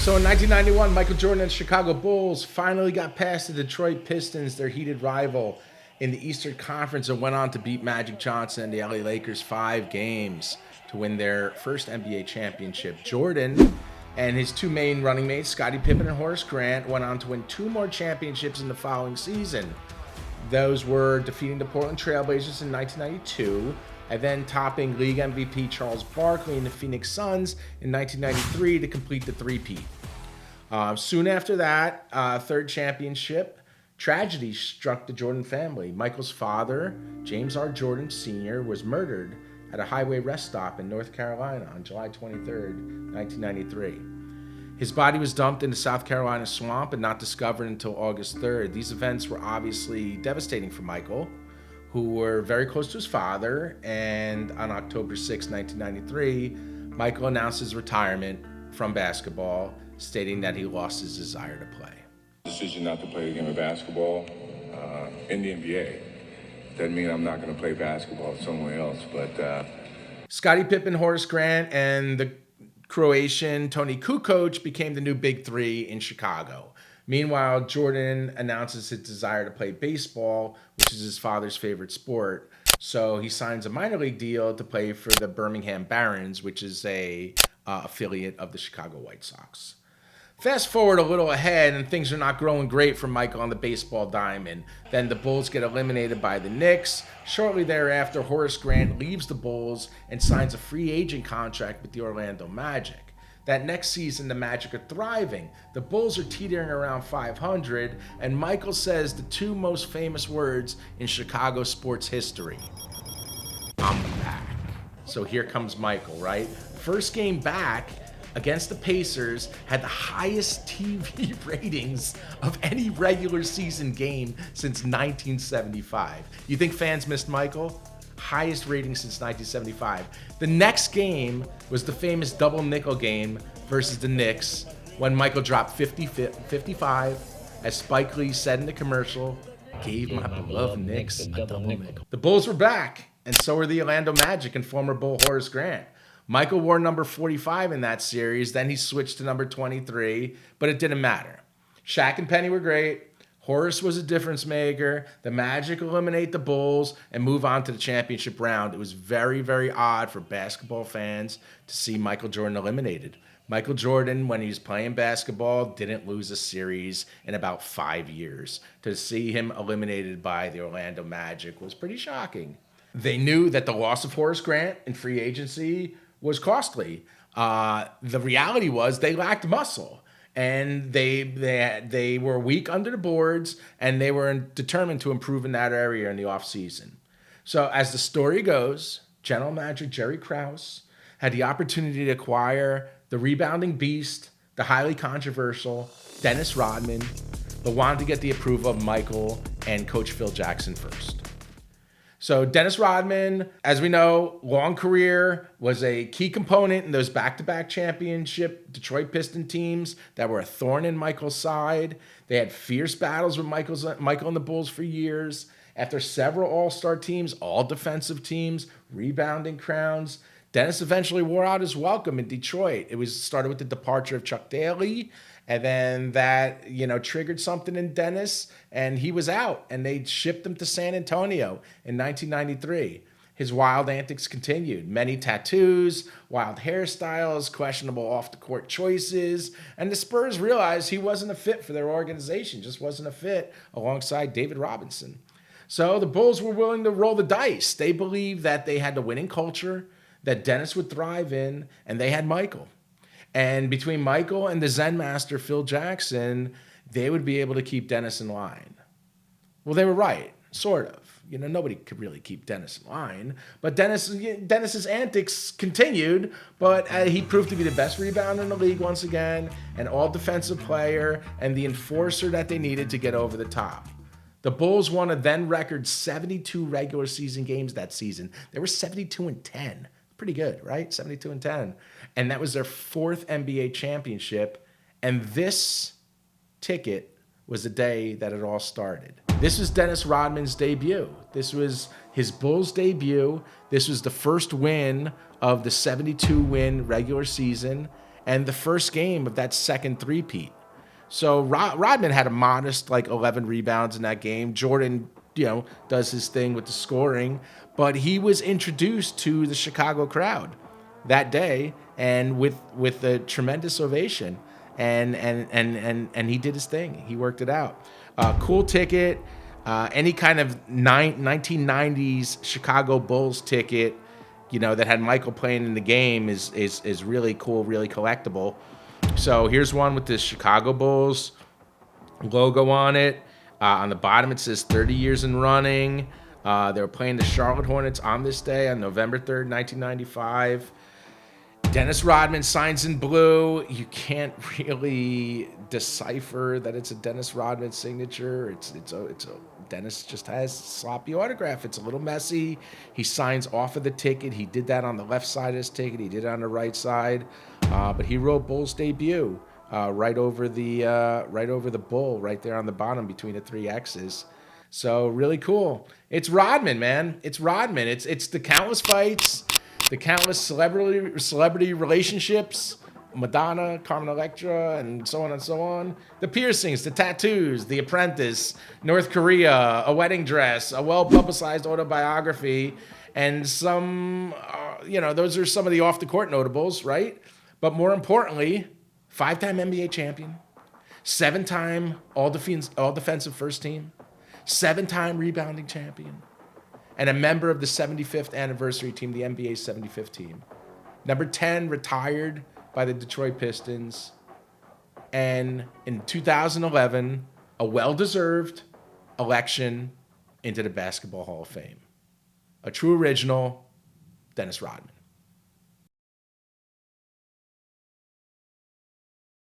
So in 1991, Michael Jordan and Chicago Bulls finally got past the Detroit Pistons, their heated rival, in the Eastern Conference, and went on to beat Magic Johnson and the LA Lakers 5 games to win their first NBA championship. Jordan and his two main running mates, Scottie Pippen and Horace Grant, went on to win 2 more championships in the following season. Those were defeating the Portland Trailblazers in 1992, and then topping league MVP Charles Barkley and the Phoenix Suns in 1993 to complete the three-peat. Soon after that, third championship, tragedy struck the Jordan family. Michael's father, James R. Jordan Sr., was murdered at a highway rest stop in North Carolina on July 23rd, 1993. His body was dumped in the South Carolina swamp and not discovered until August 3rd. These events were obviously devastating for Michael, who were very close to his father, and on October 6, 1993, Michael announced his retirement from basketball, stating that he lost his desire to play. Decision not to play the game of basketball in the NBA. Doesn't mean I'm not going to play basketball somewhere else, but... Scottie Pippen, Horace Grant, and the Croatian Toni Kukoc became the new big three in Chicago. Meanwhile, Jordan announces his desire to play baseball, which is his father's favorite sport. So he signs a minor league deal to play for the Birmingham Barons, which is a affiliate of the Chicago White Sox. Fast forward a little ahead, and things are not growing great for Michael on the baseball diamond. Then the Bulls get eliminated by the Knicks. Shortly thereafter, Horace Grant leaves the Bulls and signs a free agent contract with the Orlando Magic. That next season, the Magic are thriving. The Bulls are teetering around 500, and Michael says the 2 most famous words in Chicago sports history. I'm back. So here comes Michael, right? First game back against the Pacers had the highest TV ratings of any regular season game since 1975. You think fans missed Michael? Highest rating since 1975. The next game was the famous double nickel game versus the Knicks, when Michael dropped 55, as Spike Lee said in the commercial, gave my beloved Knicks a double nickel. The Bulls were back, and so were the Orlando Magic and former Bull Horace Grant. Michael wore number 45 in that series, then he switched to number 23, but it didn't matter. Shaq and Penny were great. Horace was a difference maker. The Magic eliminate the Bulls and move on to the championship round. It was very, very odd for basketball fans to see Michael Jordan eliminated. Michael Jordan, when he was playing basketball, didn't lose a series in about 5 years. To see him eliminated by the Orlando Magic was pretty shocking. They knew that the loss of Horace Grant in free agency was costly. The reality was they lacked muscle. And they were weak under the boards, and they were determined to improve in that area in the offseason. So as the story goes, General Manager Jerry Krause had the opportunity to acquire the rebounding beast, the highly controversial Dennis Rodman, but wanted to get the approval of Michael and Coach Phil Jackson first. So Dennis Rodman, as we know, long career, was a key component in those back-to-back championship Detroit Piston teams that were a thorn in Michael's side. They had fierce battles with Michael and the Bulls for years. After several all-star teams, all defensive teams, rebounding crowns, Dennis eventually wore out his welcome in Detroit. It started with the departure of Chuck Daly, and then that, triggered something in Dennis, and he was out, and they shipped him to San Antonio in 1993. His wild antics continued. Many tattoos, wild hairstyles, questionable off-the-court choices, and the Spurs realized he wasn't a fit for their organization, just wasn't a fit alongside David Robinson. So the Bulls were willing to roll the dice. They believed that they had the winning culture that Dennis would thrive in, and they had Michael. And between Michael and the Zen master, Phil Jackson, they would be able to keep Dennis in line. Well, they were right, sort of. Nobody could really keep Dennis in line. But Dennis's antics continued, but he proved to be the best rebounder in the league once again, an all-defensive player, and the enforcer that they needed to get over the top. The Bulls won a then record 72 regular season games that season. They were 72-10. Pretty good, right? 72-10. And that was their 4th NBA championship. And this ticket was the day that it all started. This was Dennis Rodman's debut. This was his Bulls debut. This was the first win of the 72-win regular season. and the first game of that second three-peat. So Rodman had a modest 11 rebounds in that game. Jordan, does his thing with the scoring, but he was introduced to the Chicago crowd that day, and with a tremendous ovation, and he did his thing. He worked it out. Cool ticket. Any kind of 1990s Chicago Bulls ticket, that had Michael playing in the game is really cool, really collectible. So here's one with the Chicago Bulls logo on it. On the bottom, it says 30 years in running. They were playing the Charlotte Hornets on this day, on November 3rd, 1995. Dennis Rodman signs in blue. You can't really decipher that it's a Dennis Rodman signature. It's Dennis just has sloppy autograph. It's a little messy. He signs off of the ticket. He did that on the left side of his ticket. He did it on the right side. But he wrote Bulls debut right over the bull, right there on the bottom between the three X's. So really cool. It's Rodman, man. It's Rodman. It's the countless fights, the countless celebrity relationships, Madonna, Carmen Electra, and so on and so on. The piercings, the tattoos, The Apprentice, North Korea, a wedding dress, a well-publicized autobiography, and some, those are some of the off-the-court notables, right? But more importantly, 5-time NBA champion, 7-time all-defensive first team, 7-time rebounding champion, and a member of the 75th anniversary team, the NBA's 75th team. Number 10, retired by the Detroit Pistons. And in 2011, a well-deserved election into the Basketball Hall of Fame. A true original, Dennis Rodman.